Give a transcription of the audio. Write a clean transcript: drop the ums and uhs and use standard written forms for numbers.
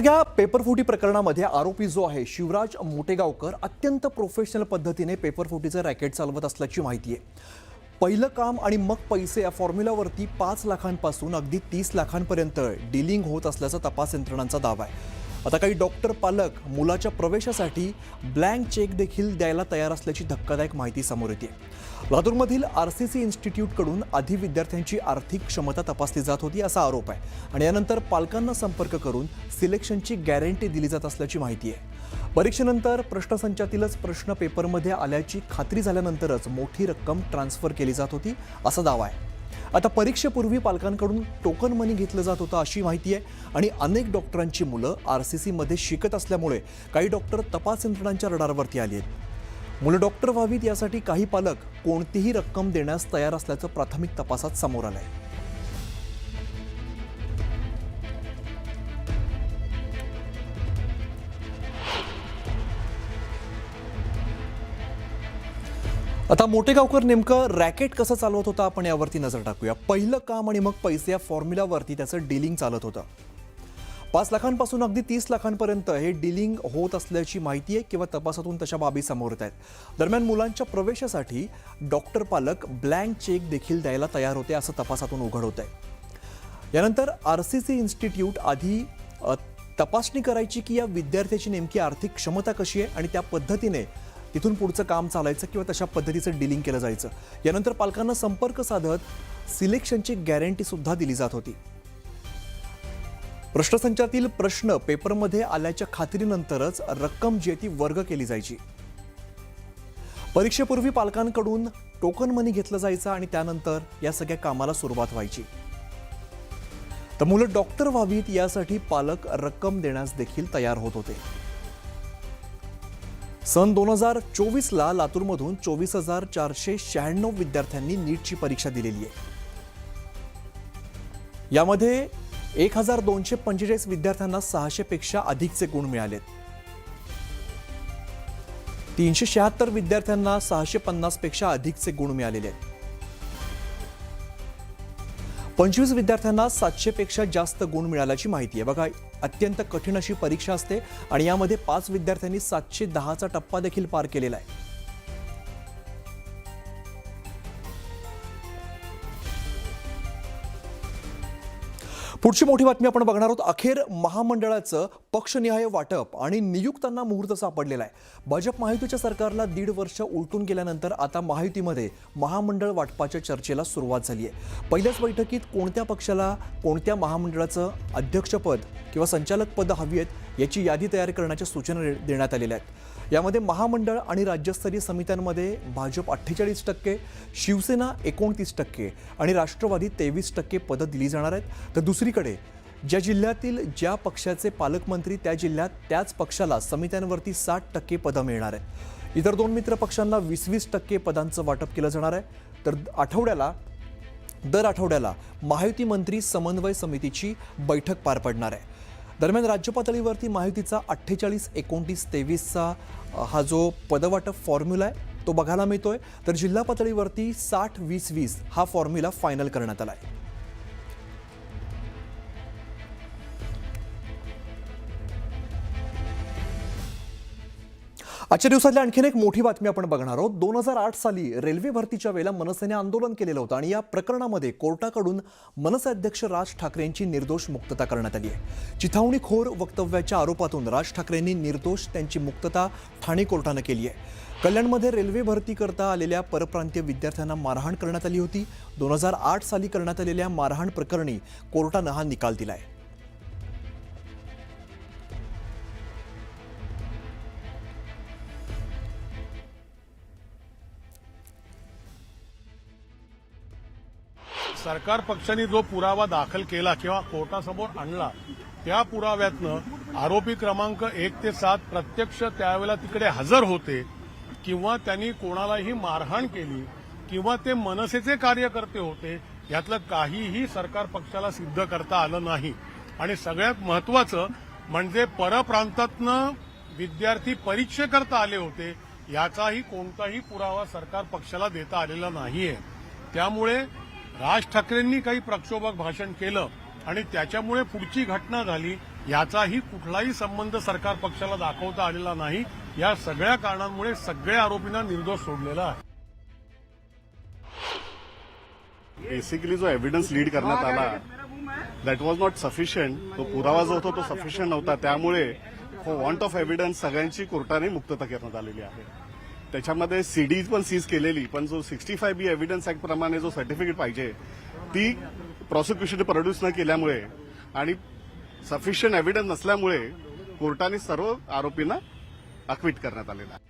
या पेपरफुटी प्रकरणामध्ये आरोपी जो आहे शिवराज मोटेगावकर अत्यंत प्रोफेशनल पद्धतीने पेपरफुटीचं रॅकेट चालवत असल्याची माहिती आहे। पहिलं काम आणि मग पैसे या फॉर्म्युलावरती 5 लाखांपासून अगदी 30 लाखांपर्यंत डीलिंग होत असल्याचा तपास यंत्रणांचा दावा आहे। आता काही डॉक्टर पालक मुलाच्या प्रवेशासाठी ब्लँक चेक देखील द्यायला तयार असल्याची धक्कादायक माहिती समोर येते। लातूरमधील आरसीसी इन्स्टिट्यूटकडून आधी विद्यार्थ्यांची आर्थिक क्षमता तपासली जात होती असा आरोप आहे आणि यानंतर पालकांना संपर्क करून सिलेक्शनची गॅरंटी दिली जात असल्याची माहिती आहे। परीक्षेनंतर प्रश्नसंचातीलच प्रश्न पेपरमध्ये आल्याची खात्री झाल्यानंतरच मोठी रक्कम ट्रान्सफर केली जात होती असा दावा आहे। आता परीक्षेपूर्वी पालकांकडून टोकन मनी घेतलं जात होतं अशी माहिती आहे आणि अनेक डॉक्टरांची मुलं आरसीसी मध्ये शिकत असल्यामुळे काही डॉक्टर तपास यंत्रणांच्या रडारवरती आली आहेत। मुलं डॉक्टर व्हावीत यासाठी काही पालक कोणतीही रक्कम देण्यास तयार असल्याचं प्राथमिक तपासात समोर आलंय। आता मोटेगावकर नेमकं रॅकेट कसं चालवत होता आपण यावरती नजर टाकूया। पहिलं काम आणि मग पैसे या फॉर्म्युलावरती त्याचं डीलिंग चालत होतं। 5 लाखांपासून अगदी 30 लाखांपर्यंत हे डीलिंग होत असल्याची माहिती आहे किंवा तपासातून तशा बाबी समोर येत आहेत। दरम्यान मुलांच्या प्रवेशासाठी डॉक्टर पालक ब्लँक चेक देखील द्यायला तयार होते असं तपासातून उघड होत आहे। यानंतर आरसीसी इन्स्टिट्यूट आधी तपासणी करायची की या विद्यार्थ्याची नेमकी आर्थिक क्षमता कशी आहे आणि त्या पद्धतीने तिथून पुढचं काम चालायचं किंवा तशा पद्धतीचं डीलिंग केलं जायचं। यानंतर पालकांना संपर्क साधत सिलेक्शनची गॅरंटी सुद्धा दिली जात होती। प्रश्नसंचातील प्रश्न पेपरमध्ये आल्याच्या खात्रीनंतरच रक्कम जी आहे ती वर्ग केली जायची। परीक्षेपूर्वी पालकांकडून टोकन मनी घेतलं जायचं आणि त्यानंतर या सगळ्या कामाला सुरुवात व्हायची। तर मुलं डॉक्टर व्हावीत यासाठी पालक रक्कम देण्यास देखील तयार होत होते। सन 2024ला लातूरमधून 24,496 विद्यार्थ्यांनी नीटची परीक्षा दिलेली आहे। यामध्ये 1,245 विद्यार्थ्यांना 600 पेक्षा अधिकचे गुण मिळालेत। 376 विद्यार्थ्यांना 650 पेक्षा अधिकचे गुण मिळालेले आहेत। 25 विद्यार्थ्यांना 700 पेक्षा जास्त गुण मिळाल्याची माहिती आहे। बघा, अत्यंत कठीण अशी परीक्षा असते आणि यामध्ये 5 विद्यार्थ्यांनी 710चा टप्पा देखील पार केलेला आहे। पुढची मोठी बातमी आपण बघणार आहोत। अखेर महामंडळाचं पक्षनिहाय वाटप आणि नियुक्तांना मुहूर्त सापडलेला आहे। भाजप महायुतीच्या सरकारला 1.5 वर्ष उलटून गेल्यानंतर आता महायुतीमध्ये महामंडळ वाटपाच्या चर्चेला सुरुवात झाली आहे। पहिल्याच बैठकीत कोणत्या पक्षाला कोणत्या महामंडळाचं अध्यक्षपद किंवा संचालक पद हवी आहेत याची यादी तयार करण्याच्या सूचना देण्यात आलेल्या आहेत। यामध्ये महामंडळ आणि राज्यस्तरीय समित्यांमध्ये भाजप 48%, शिवसेना 29% आणि राष्ट्रवादी 23% पदं दिली जाणार आहेत। तर दुसरीकडे ज्या जिल्ह्यातील ज्या पक्षाचे पालकमंत्री त्या जिल्ह्यात त्याच पक्षाला समित्यांवरती 60% पदं मिळणार आहेत। इतर 2 मित्र पक्षांना 20% पदांचं वाटप केलं जाणार आहे। तर दर आठवड्याला महायुती मंत्री समन्वय समितीची बैठक पार पडणार आहे। दरम्यान राज्य पातळीवरती महायुतीचा 48-29-23चा हा जो पदवाटप फॉर्म्युला आहे तो बघायला मिळतोय। तर जिल्हा पातळीवरती 60-20-20 हा फॉर्म्युला फायनल करण्यात आला आहे। आजच्या दिवसातली आणखीन एक मोठी बातमी आपण बघणार आहोत। 2008 साली रेल्वे भरतीच्या वेळेला मनसेने आंदोलन केलेलं होतं आणि या प्रकरणामध्ये कोर्टाकडून मनसे अध्यक्ष राज ठाकरेंची निर्दोष मुक्तता करण्यात आली आहे। चिथावणीखोर वक्तव्याच्या आरोपातून राज ठाकरेंनी निर्दोष त्यांची मुक्तता ठाणे कोर्टानं केली आहे। कल्याणमध्ये रेल्वे भरती करता आलेल्या परप्रांतीय विद्यार्थ्यांना मारहाण करण्यात आली होती। 2008 साली करण्यात आलेल्या मारहाण प्रकरणी कोर्टानं हा निकाल दिलाय। सरकार पक्षाने जो पुरावा दाखल केला किंवा कोर्टासमोर आणला त्या पुराव्यातनं आरोपी क्रमांक 1 ते 7 प्रत्यक्ष त्यावेळेला तिकडे हजर होते किंवा त्यांनी कोणालाही मारहाण केली किंवा ते मनसेचे कार्यकर्ते होते यातलं काहीही सरकार पक्षाला सिद्ध करता आलं नाही। आणि सगळ्यात महत्वाचं म्हणजे परप्रांतातनं विद्यार्थी परीक्षेकरता आले होते याचाही कोणताही पुरावा सरकार पक्षाला देता आलेला नाहीये। त्यामुळे राज ठाकरेंनी काही प्रक्षोभक भाषण केलं आणि त्याच्यामुळे पुढची घटना झाली याचाही कुठलाही संबंध सरकार पक्षाला दाखवता आलेला नाही. या सगळ्या कारणांमुळे सगळ्या आरोपींना निर्दोष सोडलेला आहे. बेसिकली जो एव्हिडन्स लीड करण्यात आला दॅट वॉज नॉट सफिशियंट. तो पुरावा जो होता तो सफिशियंट नव्हता. त्यामुळे फॉर वॉन्ट ऑफ एव्हिडन्स सगळ्यांची कोर्टाने मुक्तता करण्यात आलेली आहे. त्याच्यामध्ये सीडी पण सीज केलेली, पण जो 65B एव्हिडन्स ऍक्ट प्रमाणे जो सर्टिफिकेट पाहिजे ती प्रॉसिक्युशनने प्रोड्यूस न केल्यामुळे आणि सफिशियंट एव्हिडन्स नसल्यामुळे कोर्टाने सर्व आरोपींना अक्विट करण्यात आलेला आहे.